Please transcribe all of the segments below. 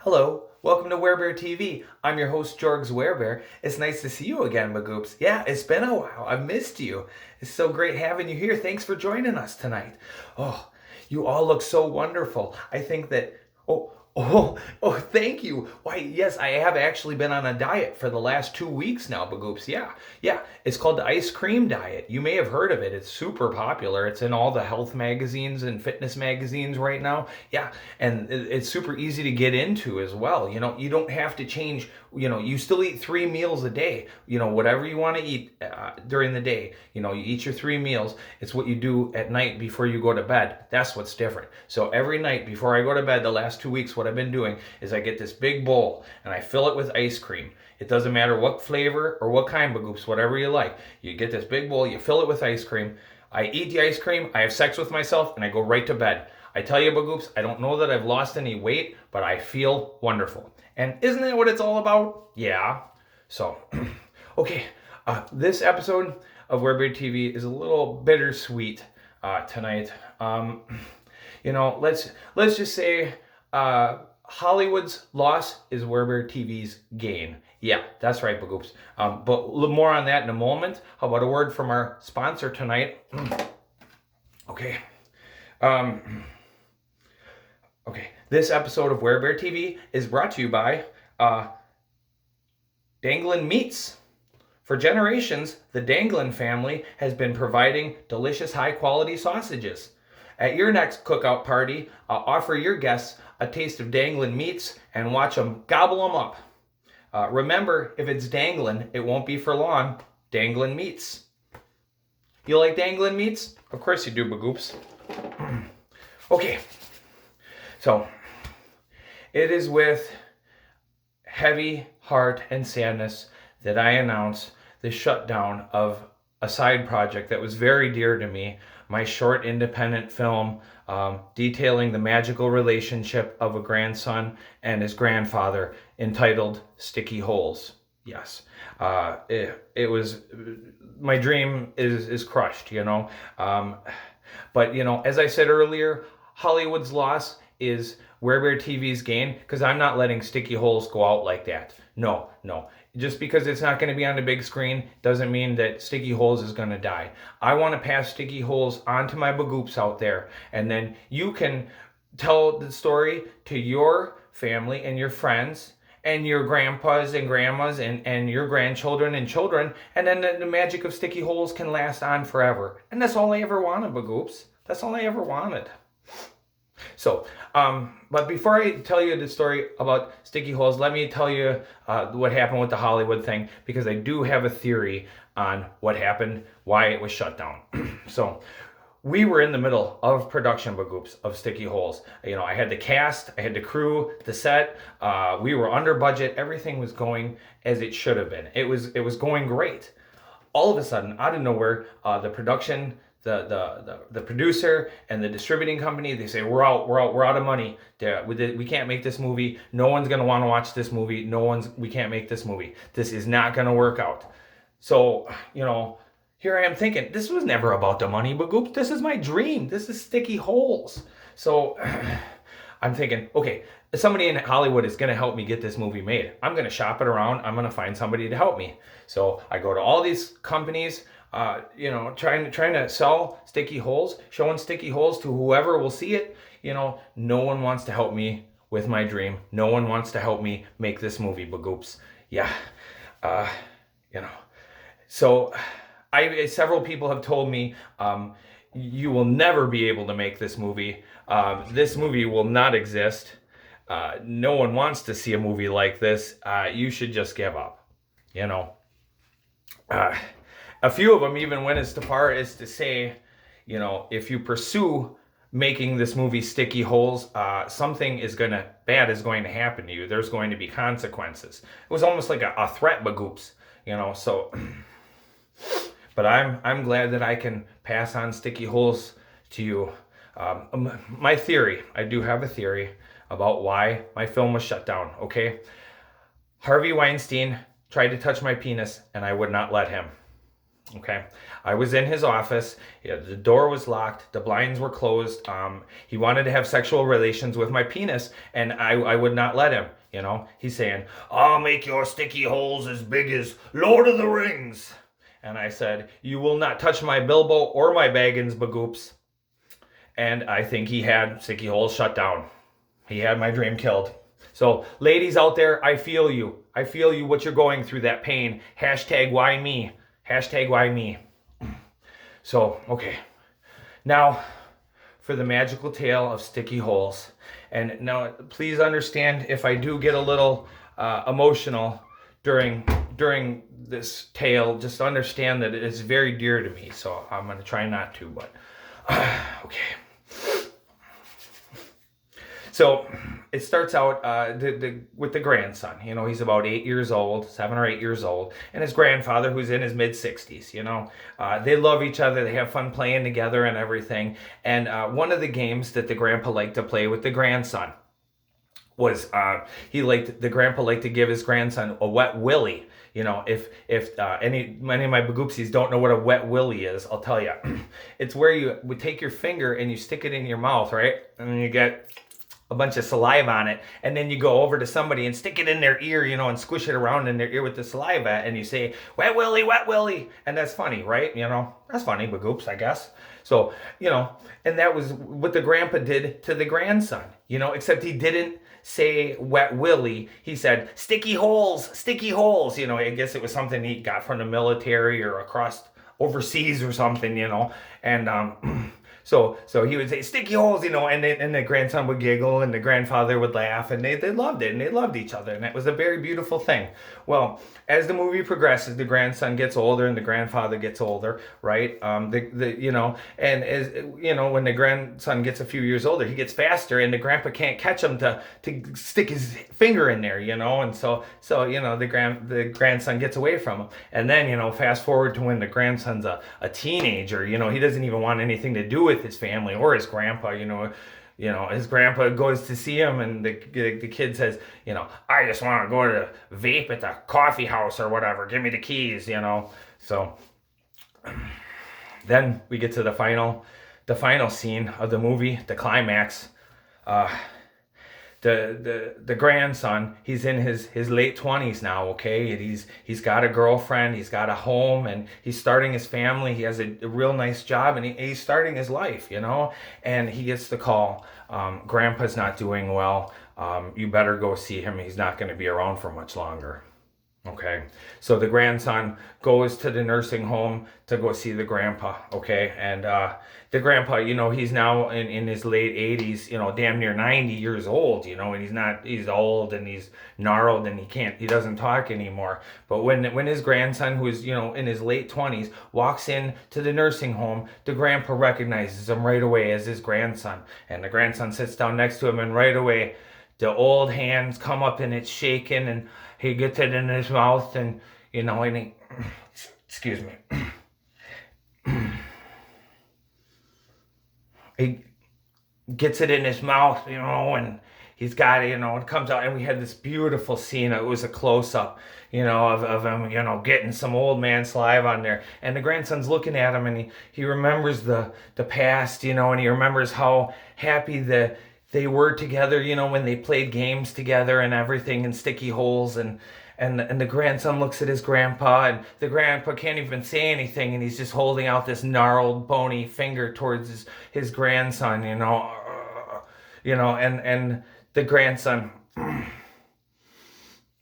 Hello, welcome to Werebear TV. I'm your host, Jorges Werebear. It's nice to see you again, Magoops. Yeah, it's been a while. I've missed you. It's so great having you here. Thanks for joining us tonight. Oh, you all look so wonderful. I think that. Thank you. Why, yes, I have actually been on a diet for the last 2 weeks now, Bagoops. Yeah. It's called the ice cream diet. You may have heard of it. It's super popular. It's in all the health magazines and fitness magazines right now. Yeah, and it's super easy to get into as well. You don't have to change. You still eat 3 meals a day. Whatever you want to eat during the day. You eat your 3 meals. It's what you do at night before you go to bed. That's what's different. So every night before I go to bed, the last 2 weeks, what I've been doing is I get this big bowl and I fill it with ice cream. It doesn't matter what flavor or what kind, Bagoops, whatever you like. You get this big bowl, you fill it with ice cream. I eat the ice cream, I have sex with myself, and I go right to bed. I tell you, Bagoops, I don't know that I've lost any weight, but I feel wonderful. And isn't that what it's all about? Yeah. So, okay, this episode of Werebear TV is a little bittersweet tonight. Let's just say Hollywood's loss is Werebear TV's gain. Yeah, that's right, Bagoops. But more on that in a moment. How about a word from our sponsor tonight? Okay. Okay. This episode of Werebear TV is brought to you by Danglynn Meats. For generations, the Danglynn family has been providing delicious, high-quality sausages. At your next cookout party, offer your guests a taste of Danglynn Meats and watch them gobble them up. Remember, if it's Danglynn, it won't be for long. Danglynn Meats. You like Danglynn Meats? Of course you do, Bagoops. Okay, so it is with heavy heart and sadness that I announce the shutdown of a side project that was very dear to me, my short independent film detailing the magical relationship of a grandson and his grandfather, entitled Sticky Holes. Yes, it was, my dream is crushed, but as I said earlier, Hollywood's loss is Werebear TV's gain, because I'm not letting Sticky Holes go out like that. No. Just because it's not going to be on the big screen doesn't mean that Sticky Holes is going to die. I want to pass Sticky Holes on to my Bagoops out there, and then you can tell the story to your family and your friends and your grandpas and grandmas and your grandchildren and children, and then the magic of Sticky Holes can last on forever. And that's all I ever wanted, Bagoops. That's all I ever wanted. So, but before I tell you the story about Sticky Holes, let me tell you what happened with the Hollywood thing, because I do have a theory on what happened, why it was shut down. So, we were in the middle of production, Bagoops, of Sticky Holes. I had the cast, I had the crew, the set. We were under budget. Everything was going as it should have been. It was going great. All of a sudden, out of nowhere, the production, the producer and the distributing company, they say, we're out of money. We can't make this movie. No one's gonna want to watch this movie. We can't make this movie. This is not gonna work out. So, here I am thinking, this was never about the money, Bagoops. This is my dream. This is Sticky Holes. So I'm thinking, okay, somebody in Hollywood is going to help me get this movie made. I'm going to shop it around. I'm going to find somebody to help me. So I go to all these companies, trying to sell Sticky Holes, showing Sticky Holes to whoever will see it. No one wants to help me with my dream. No one wants to help me make this movie, Bagoops. Yeah. So several people have told me, you will never be able to make this movie. This movie will not exist. No one wants to see a movie like this. You should just give up. A few of them even went as far as to say, if you pursue making this movie Sticky Holes, something bad is going to happen to you. There's going to be consequences. It was almost like a threat, Bagoops. So. But I'm glad that I can pass on Sticky Holes to you. My theory, I do have a theory about why my film was shut down, okay? Harvey Weinstein tried to touch my penis, and I would not let him. Okay. I was in his office. Yeah, the door was locked. The blinds were closed. He wanted to have sexual relations with my penis, and I would not let him. He's saying, I'll make your sticky holes as big as Lord of the Rings. And I said, you will not touch my Bilbo or my Baggins, Bagoops. And I think he had sticky holes shut down. He had my dream killed. So, ladies out there, I feel you. I feel you what you're going through, that pain. Hashtag why me. Hashtag why me. So, okay. Now, for the magical tale of sticky holes. And now, please understand if I do get a little emotional during this tale, just understand that it is very dear to me. So I'm going to try not to, but okay. So it starts out with the grandson. He's about 8 years old, 7 or 8 years old, and his grandfather, who's in his mid-60s. They love each other. They have fun playing together and everything. And one of the games that the grandpa liked to play with the grandson was the grandpa liked to give his grandson a wet willy. If any of my bagoopsies don't know what a wet willy is, I'll tell you. It's where you would take your finger and you stick it in your mouth, right? And then you get a bunch of saliva on it, and then you go over to somebody and stick it in their ear, and squish it around in their ear with the saliva, and you say, wet willy, and that's funny, right? That's funny, bagoops, I guess. So, and that was what the grandpa did to the grandson, except he didn't say wet willy, he said sticky holes, I guess it was something he got from the military or across overseas or something, and So he would say sticky holes, and the grandson would giggle and the grandfather would laugh, and they loved it, and they loved each other, and that was a very beautiful thing. Well, as the movie progresses, the grandson gets older and the grandfather gets older, right? And as when the grandson gets a few years older, he gets faster, and the grandpa can't catch him to stick his finger in there, and so the grandson gets away from him, and then fast forward to when the grandson's a teenager, he doesn't even want anything to do with his family or his grandpa. His grandpa goes to see him, and the kid says, I just want to go to vape at the coffee house or whatever. Give me the keys, So then we get to the final scene of the movie, the climax. The grandson, he's in his late 20s now, okay? And he's got a girlfriend, he's got a home, and he's starting his family. He has a real nice job, and he's starting his life, and he gets the call, grandpa's not doing well, you better go see him, he's not going to be around for much longer. Okay, so the grandson goes to the nursing home to go see the grandpa, okay? And the grandpa, he's now in his late 80s, damn near 90 years old, and he's old and he's gnarled and he doesn't talk anymore. But when his grandson, who is, in his late 20s, walks in to the nursing home, the grandpa recognizes him right away as his grandson. And the grandson sits down next to him, and right away, the old hands come up and it's shaking, and he gets it in his mouth, and and he, excuse me, he gets it in his mouth, and he's got it, it comes out, and we had this beautiful scene. It was a close-up, of him, getting some old man saliva on there, and the grandson's looking at him, and he remembers the past, and he remembers how happy they were together, when they played games together and everything, and sticky holes, and the grandson looks at his grandpa, and the grandpa can't even say anything, and he's just holding out this gnarled, bony finger towards his grandson, and the grandson,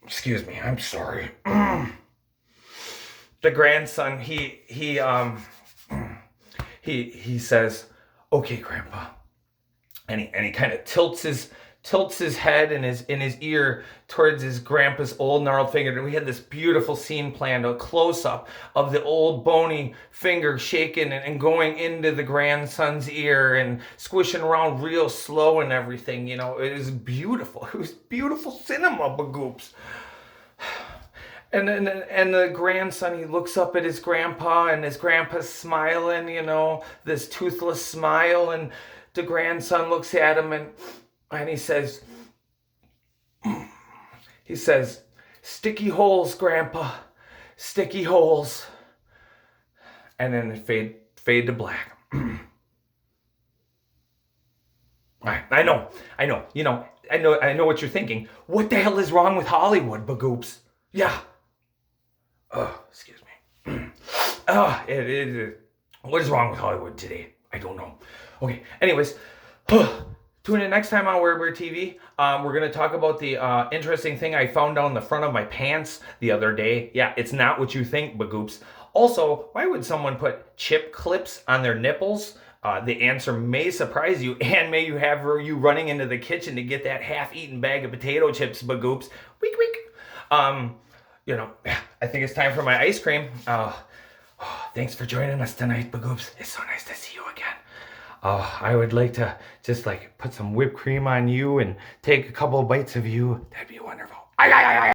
excuse me, I'm sorry. The grandson, he says, okay, grandpa. And he kind of tilts his head and in his ear towards his grandpa's old gnarled finger. And we had this beautiful scene planned, a close-up of the old bony finger shaking and going into the grandson's ear and squishing around real slow and everything. It was beautiful. It was beautiful cinema, bagoops. And the grandson, he looks up at his grandpa, and his grandpa's smiling, this toothless smile, and the grandson looks at him and he says, sticky holes, grandpa, sticky holes. and then fade to black. I know. You know, I know what you're thinking. What the hell is wrong with Hollywood, Bagoops? Yeah. Oh, excuse me. What is wrong with Hollywood today? I don't know. Okay. Anyways, tune in next time on Werebear TV. We're gonna talk about the interesting thing I found down the front of my pants the other day. Yeah, it's not what you think, Bagoops. Also, why would someone put chip clips on their nipples? The answer may surprise you, and may you have you running into the kitchen to get that half-eaten bag of potato chips, Bagoops. Week week. You know, I think it's time for my ice cream. Thanks for joining us tonight, Bagoops. It's so nice to see you again. I would like to just like put some whipped cream on you and take a couple of bites of you. That'd be wonderful.